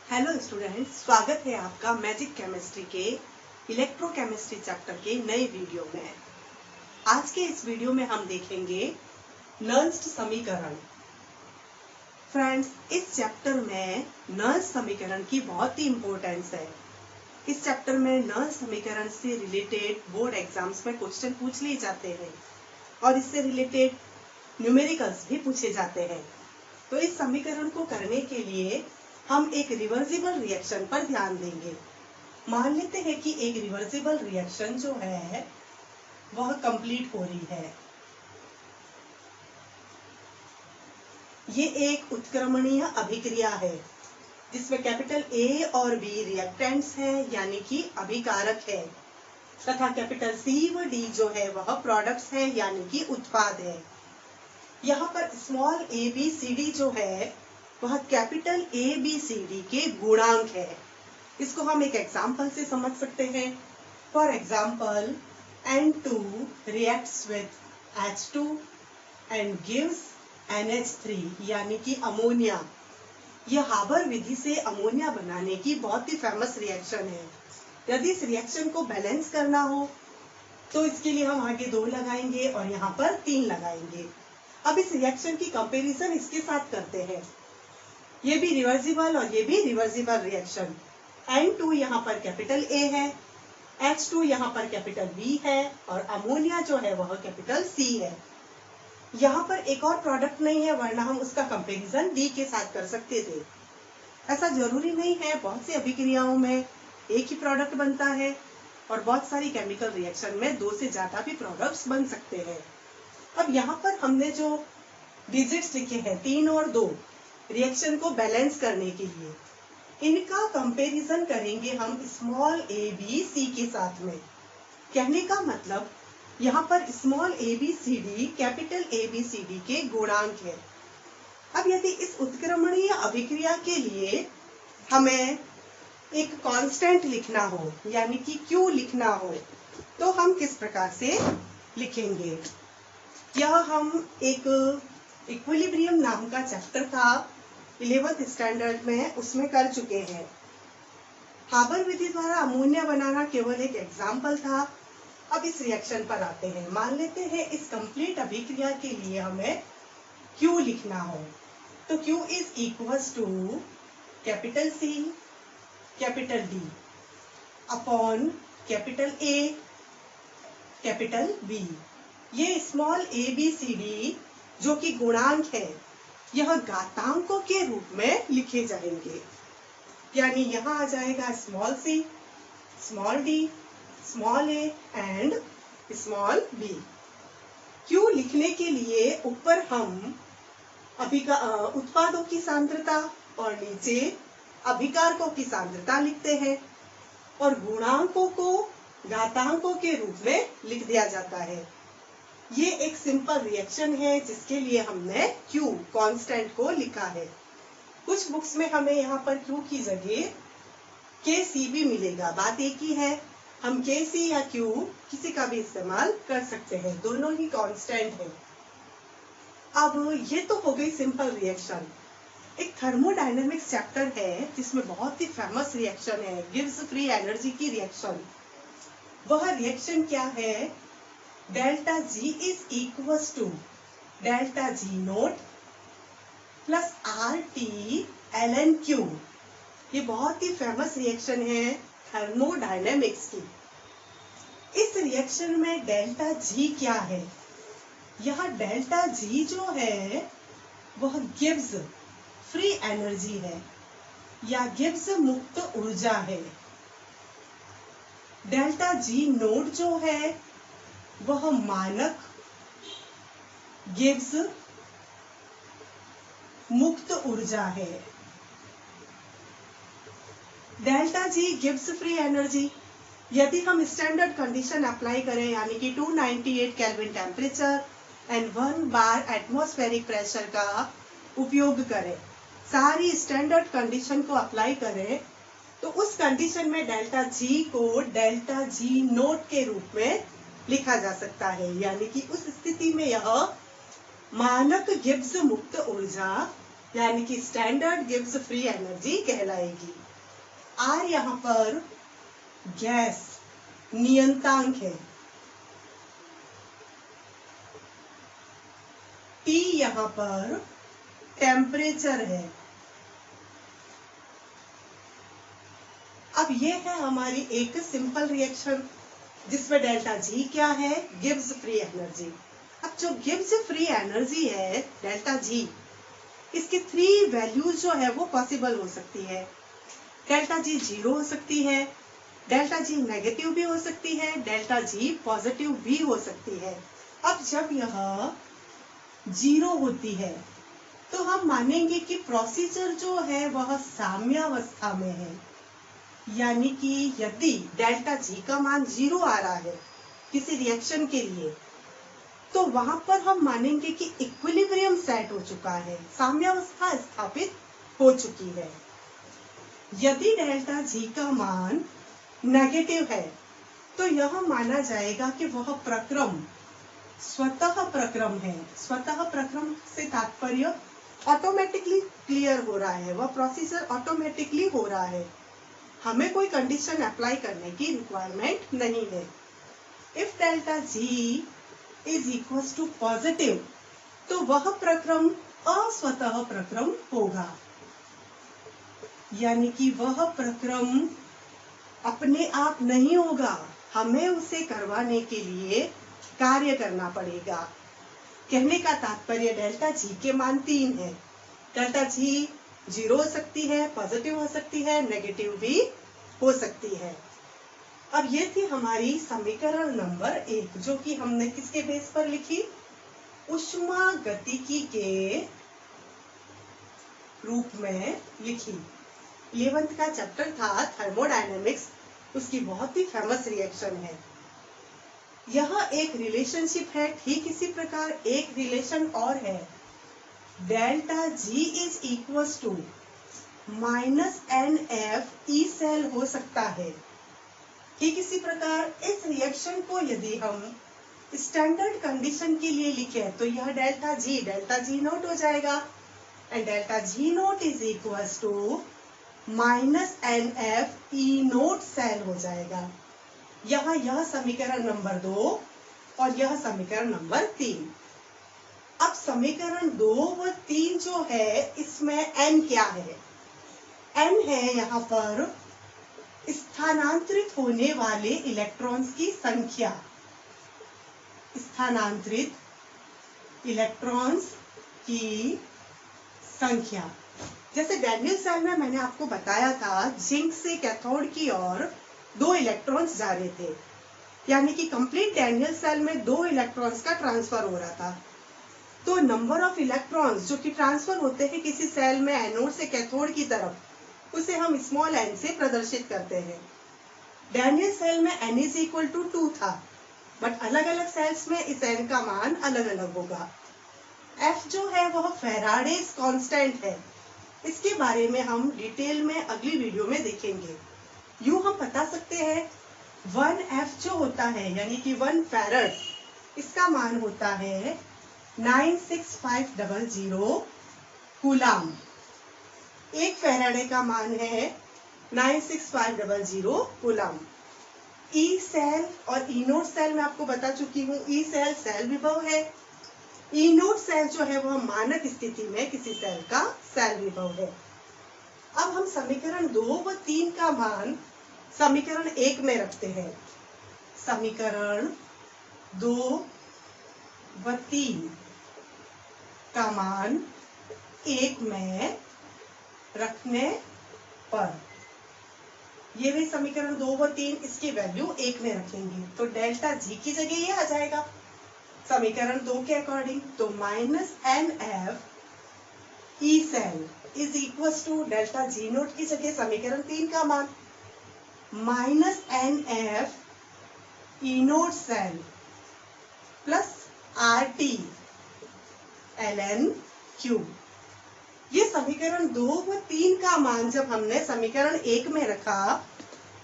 Hello students, स्वागत है आपका मैजिक केमिस्ट्री के इलेक्ट्रोकेमिस्ट्री चैप्टर के नए वीडियो में। आज के इस वीडियो में हम देखेंगे नर्स्ड समीकरण। फ्रेंड्स, इस चैप्टर में नर्स्ड समीकरण की बहुत ही इम्पोर्टेंस है। इस चैप्टर में नर्स्ड समीकरण से रिलेटेड बोर्ड एग्जाम्स में क्वेश्चन पूछ लिए जाते हैं और इससे रिलेटेड न्यूमेरिकल्स भी पूछे जाते हैं। तो इस समीकरण को करने के लिए हम एक रिवर्सिबल रिएक्शन पर ध्यान देंगे। मान लेते हैं कि एक रिवर्सिबल रिएक्शन जो है वह कंप्लीट हो रही है। ये एक उत्क्रमणीय अभिक्रिया है जिसमें कैपिटल ए और बी रिएक्टेंट्स हैं, यानी कि अभिकारक है, तथा कैपिटल सी व डी जो है वह प्रोडक्ट्स हैं, यानी कि उत्पाद है। यहाँ पर small A B C D जो है वह capital A B C D के गुणांक है। इसको हम एक एग्जाम्पल से समझ सकते हैं। For example, N2 reacts with H2 and gives NH3 यानी कि अमोनिया। यह हाबर विधि से अमोनिया बनाने की बहुत ही फेमस रिएक्शन है। यदि इस रिएक्शन को बैलेंस करना हो तो इसके लिए हम आगे 2 लगाएंगे और यहाँ पर 3 लगाएंगे। अब इस रिएक्शन की कंपैरिजन इसके साथ करते हैं। ये भी रिवर्सिबल और ये भी रिवर्सिबल रिएक्शन। N2 यहाँ पर कैपिटल A है, H2 यहाँ पर कैपिटल B है और अमोनिया जो है वह कैपिटल C है। यहाँ पर एक और प्रोडक्ट नहीं है, वरना हम उसका कंपैरिजन D के साथ कर सकते थे। ऐसा जरूरी नहीं है, बहुत सी अभिक्रियाओं में एक ही प्रोडक्ट बनता है और बहुत सारी केमिकल रिएक्शन में 2 से ज्यादा भी प्रोडक्ट्स बन सकते हैं। अब यहाँ पर हमने जो डिजिट्स लिखे हैं 3 और 2 रिएक्शन को बैलेंस करने के लिए, इनका कंपैरिजन करेंगे हम स्मॉल ए बी सी के साथ में। कहने का मतलब यहाँ पर small A B C D capital A B C D के गुणांक है। अब यदि इस उत्क्रमणीय अभिक्रिया के लिए हमें एक कांस्टेंट लिखना हो, यानी कि Q लिखना हो, तो हम किस प्रकार से लिखेंगे? यह हम एक इक्विलिब्रियम नाम का चैप्टर था 11th स्टैंडर्ड में, उसमें कर चुके हैं। हाबर विधि द्वारा अमोनिया बनाना केवल एक एग्जाम्पल था। अब इस रिएक्शन पर आते हैं। मान लेते हैं इस कंप्लीट अभिक्रिया के लिए हमें Q लिखना हो, तो Q is equals to capital C capital D upon capital A capital B। ये small A B C D जो कि गुणांक है, यह घातांकों के रूप में लिखे जाएंगे। यानी यहाँ आ जाएगा small c, small d, small a and small b। Q लिखने के लिए ऊपर हम उत्पादों की सांद्रता और नीचे अभिकारकों की सांद्रता लिखते हैं और गुणांकों को घातांकों के रूप में लिख दिया जाता है। ये एक सिंपल रिएक्शन है जिसके लिए हमने Q कांस्टेंट को लिखा है। कुछ बुक्स में हमें यहाँ पर Q की जगह Kc भी मिलेगा। बात एक ही है, हम Kc या Q किसी का भी इस्तेमाल कर सकते हैं, दोनों ही कांस्टेंट है। अब ये तो हो गई सिंपल रिएक्शन। एक थर्मोडायनेमिक्स चैप्टर है जिसमें बहुत ही फेमस रिएक्शन है, गिव्स फ्री एनर्जी की रिएक्शन। वह रिएक्शन क्या है? Delta G is equals to delta G naught plus RT ln Q। ये बहुत ही फेमस रिएक्शन है थर्मोडायनेमिक्स की। इस रिएक्शन में डेल्टा G क्या है? यहाँ डेल्टा G जो है वह गिव्स फ्री एनर्जी है या गिव्स मुक्त ऊर्जा है। डेल्टा G नोट जो है वह मानक गिव्स मुक्त ऊर्जा है। Delta G gives free energy. यदि हम स्टैंडर्ड कंडीशन अप्लाई करें, यानी कि 298 kelvin temperature and 1 bar atmospheric pressure का उपयोग करें, सारी स्टैंडर्ड कंडीशन को अप्लाई करें, तो उस कंडीशन में डेल्टा G को डेल्टा G नोट के रूप में लिखा जा सकता है। यानी कि उस स्थिति में यह मानक गिब्स मुक्त ऊर्जा यानी कि स्टैंडर्ड गिव्स फ्री एनर्जी कहलाएगी। आर यहाँ पर गैस नियतांक है, टी यहाँ पर टेम्परेचर है। अब ये है हमारी एक सिंपल रिएक्शन जिसमें डेल्टा जी क्या है, गिव्स फ्री एनर्जी। अब जो गिव्स फ्री एनर्जी है डेल्टा जी, इसकी 3 वैल्यूज जो है वो पॉसिबल हो सकती है। डेल्टा जी 0 हो सकती है, डेल्टा जी नेगेटिव भी हो सकती है, डेल्टा जी पॉजिटिव भी हो सकती है। अब जब यह 0 होती है तो हम मानेंगे कि प्रोसीजर जो है वह साम्यावस्था में है, यानी कि यदि डेल्टा जी का मान 0 आ रहा है किसी रिएक्शन के लिए, तो वहां पर हम मानेंगे कि इक्विलिब्रियम सेट हो चुका है, साम्यावस्था स्थापित हो चुकी है। यदि डेल्टा जी का मान नेगेटिव है तो यह माना जाएगा कि वह प्रक्रम स्वतः प्रक्रम है। स्वतः प्रक्रम से तात्पर्य ऑटोमेटिकली क्लियर हो रहा है, वह प्रोसीजर ऑटोमेटिकली हो रहा है, हमें कोई कंडीशन अप्लाई करने की रिक्वायरमेंट नहीं है। If delta G is equal to positive, तो वह प्रक्रम अस्वतः प्रक्रम होगा, यानी कि वह प्रक्रम अपने आप नहीं होगा, हमें उसे करवाने के लिए कार्य करना पड़ेगा। कहने का तात्पर्य डेल्टा जी के मान 3 है। डेल्टा जी 0 हो सकती है, पॉजिटिव हो सकती है, नेगेटिव भी हो सकती है। अब ये थी हमारी समीकरण नंबर 1, जो कि हमने किसके बेस पर लिखी, ऊष्मागतिकी के रूप में लिखी। 11th का चैप्टर था थर्मोडायनेमिक्स, उसकी बहुत ही फेमस रिएक्शन है। यह एक रिलेशनशिप है, ठीक इसी प्रकार एक रिलेशन और है, delta G is equal to -NF E cell हो सकता है। ठीक इसी प्रकार इस रिएक्शन को यदि हम स्टैंडर्ड कंडीशन के लिए लिखें तो यह डेल्टा जी नोट हो जाएगा, and delta G naught is equal to -NF E naught cell हो जाएगा। यहाँ यह समीकरण नंबर 2 और यह समीकरण नंबर 3। अब समीकरण 2 व 3 जो है इसमें n क्या है, n है यहाँ पर स्थानांतरित होने वाले इलेक्ट्रॉन्स की संख्या। स्थानांतरित इलेक्ट्रॉन्स की संख्या, जैसे डैनियल सेल में मैंने आपको बताया था, जिंक से कैथोड की ओर 2 इलेक्ट्रॉन्स जा रहे थे, यानी कि कंप्लीट डैनियल सेल में 2 इलेक्ट्रॉन्स का ट्रांसफर हो रहा था। तो नंबर ऑफ इलेक्ट्रॉन्स जो कि ट्रांसफर होते हैं किसी सेल में एनोड से कैथोड की तरफ, उसे हम स्मॉल n से प्रदर्शित करते हैं। डैनियल सेल में n इज इक्वल टू 2 था, बट अलग अलग सेल्स में इस n का मान अलग अलग होगा। F जो है वह फैराडेज कांस्टेंट है, इसके बारे में हम डिटेल में अगली वीडियो में देखेंगे। यूं हम बता सकते हैं 1F जो होता है यानी कि 1 फैराड, इसका मान होता है 96500 कूलाम। 1 फैराडे का मान है 96500 कूलाम। ई सेल और ई नोड सेल मैं आपको बता चुकी हूँ। ई सेल सेल विभव है, ई नोड सेल जो है वह मानक स्थिति में किसी सेल का सेल विभव है। अब हम समीकरण 2 व 3 का मान समीकरण 1 में रखते हैं। समीकरण 2 व 3 का मान 1 में रखने पर, ये भी समीकरण 2 व 3, इसकी वैल्यू 1 में रखेंगे तो डेल्टा जी की जगह ये आ जाएगा समीकरण 2 के अकॉर्डिंग। तो -NF E cell is equal to delta G naught की जगह समीकरण 3 का मान -NF E naught cell plus RT ln Q। ये समीकरण 2 व 3 का मान जब हमने समीकरण 1 में रखा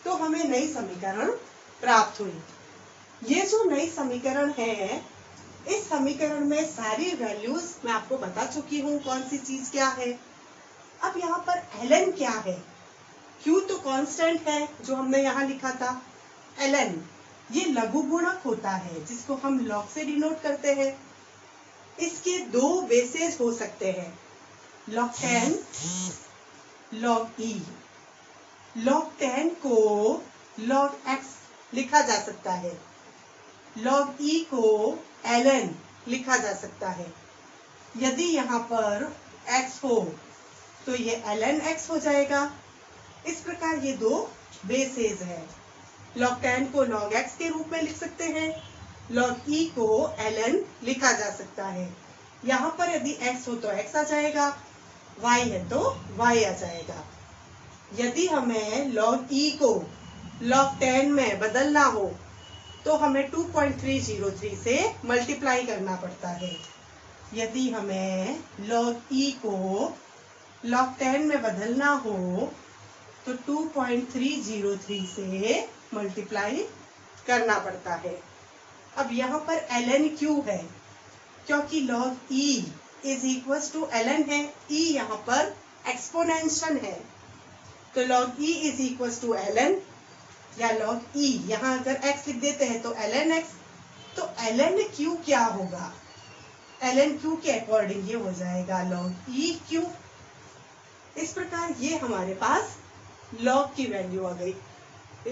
तो हमें नई समीकरण प्राप्त हुई। ये जो नई समीकरण है इस समीकरण में सारी वैल्यूज मैं आपको बता चुकी हूँ कौन सी चीज क्या है। अब यहाँ पर ln क्या है? Q तो कांस्टेंट है जो हमने यहाँ लिखा था। ln ये लघु गुणक होता है जिसको हम log से डिनोट करते हैं। इसके दो बेसेस हो सकते हैं, log 10, log e। log 10 को log x लिखा जा सकता है, log e को ln लिखा जा सकता है। यदि यहाँ पर x हो तो ये ln x हो जाएगा। इस प्रकार ये दो बेसेस है। log 10 को log x के रूप में लिख सकते हैं, log e को ln लिखा जा सकता है। यहाँ पर यदि x हो तो x आ जाएगा, y है तो y आ जाएगा। यदि हमें log e को log 10 में बदलना हो तो हमें 2.303 से मल्टीप्लाई करना पड़ता है। यदि हमें log e को log 10 में बदलना हो तो 2.303 से मल्टीप्लाई करना पड़ता है। अब यहाँ पर ln क्यों है? क्योंकि log e is equal to ln है। e यहाँ पर एक्सपोनेंशियल है तो log e is equal to ln या log e, यहाँ अगर x लिख देते हैं तो ln x, तो ln q क्या होगा? ln q के अकॉर्डिंग ये हो जाएगा log e q। इस प्रकार ये हमारे पास log की वैल्यू आ गई।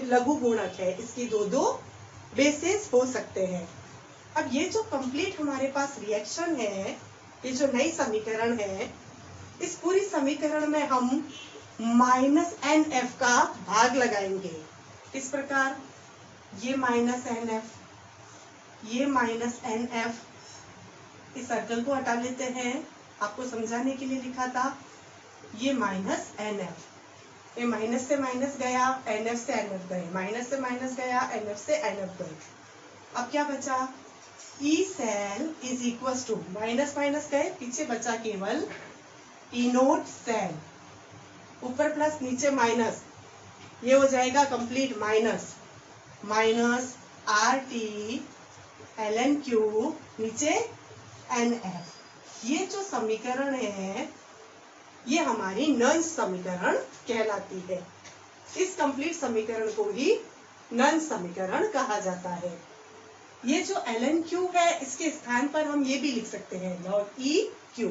लघु गुणक है, इसकी दो दो बेसिस हो सकते हैं। अब ये जो कंप्लीट हमारे पास रिएक्शन है, ये जो नई समीकरण है, इस पूरी समीकरण में हम -nf का भाग लगाएंगे। इस प्रकार ये -nf, ये -nf, इस सर्कल को हटा लेते हैं, आपको समझाने के लिए लिखा था। ये -nf, ये माइनस से माइनस गया, nf से nf गए, माइनस से माइनस गया, nf से nf गए। अब क्या बचा? e cell is equal to, minus minus गए, पीछे बचा केवल e नोट सेल, ऊपर प्लस नीचे माइनस, ये हो जाएगा complete minus RT ln Q नीचे NF। ये जो समीकरण है ये हमारी नंस समीकरण कहलाती है। इस कंप्लीट समीकरण को ही नंस समीकरण कहा जाता है। ये जो ln Q है इसके स्थान पर हम ये भी लिख सकते हैं log E Q।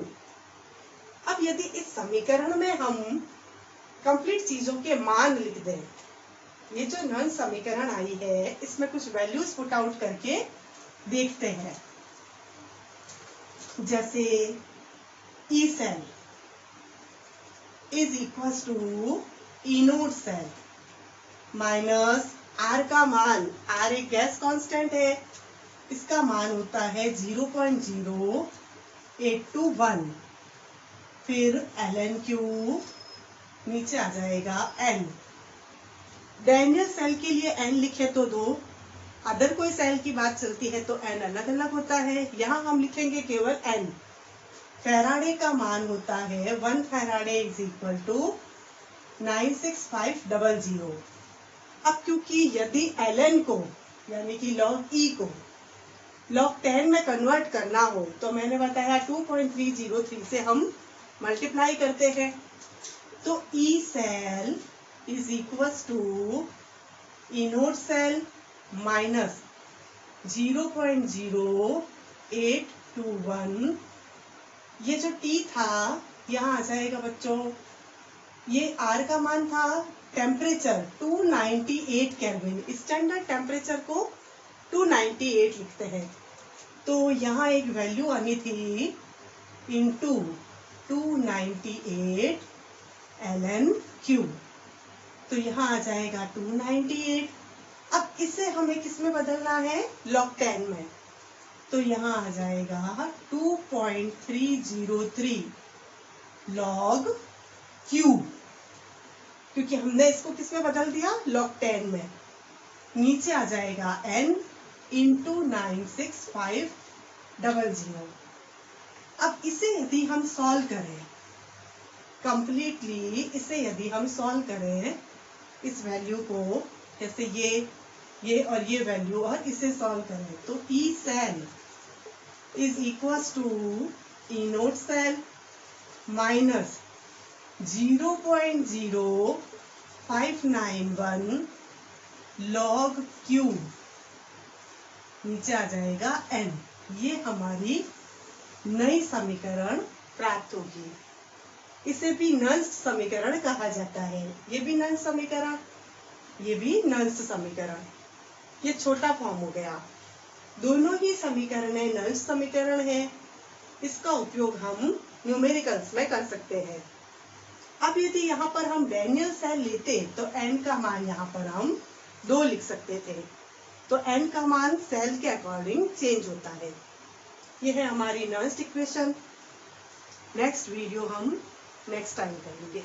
अब यदि इस समीकरण में हम कंप्लीट चीजों के मान लिख दें, ये जो नंस समीकरण आई है इसमें कुछ वैल्यूज पुट आउट करके देखते हैं। जैसे E cell is equal to E naught cell minus R का मान, R एक गैस कांस्टेंट है, इसका मान होता है 0.0821। फिर ln Q नीचे आ जाएगा n। डैनियल सेल के लिए n लिखे तो 2, अदर कोई सेल की बात चलती है तो n अलग अलग होता है। यहाँ हम लिखेंगे केवल n। फैराडे का मान होता है 1 फैराडे इज इक्वल टू 96500। अब क्योंकि यदि ln को यानी कि log e को log 10 में कन्वर्ट करना हो तो मैंने बताया 2.303 से हम मल्टीप्लाई करते हैं, तो E cell is equal to E naught cell minus 0.0821। ये जो T था यहाँ आ जाएगा बच्चों, ये R का मान था, टेम्परेचर 298 केल्विन, स्टैंडर्ड टेम्परेचर को 298 लिखते हैं, तो यहाँ एक वैल्यू आनी थी इंटू 298 ln Q, तो यहाँ आ जाएगा 298। अब इसे हमें किस में बदलना है? log 10 में, तो यहाँ आ जाएगा 2.303 log Q, क्योंकि हमने इसको किस में बदल दिया? log 10 में। नीचे आ जाएगा n इंटू 96500। अब इसे यदि हम सॉल्व करें कंप्लीटली, इसे यदि हम सॉल्व करें इस वैल्यू को, जैसे ये और ये वैल्यू, और इसे सॉल्व करें तो E cell is equal to E naught cell minus 0.0591 log cube, नीचे आ जाएगा n। ये हमारी नई समीकरण प्राप्त होगी। इसे भी नल्स समीकरण कहा जाता है। ये भी नल्स समीकरण, ये भी नल्स समीकरण। ये छोटा फॉर्म हो गया। दोनों ही समीकरणें नल्स समीकरण है। इसका उपयोग हम न्यूमेरिकल्स में कर सकते हैं। अब यदि यहाँ पर हम डैनियल सेल लेते तो n का मान यहाँ पर हम 2 लिख सकते थे। तो n का मान सेल के अकॉर्डिंग चेंज होता है। यह है हमारी नल्स इक्वेशन। नेक्स्ट वीडियो हम नेक्स्ट टाइम करेंगे।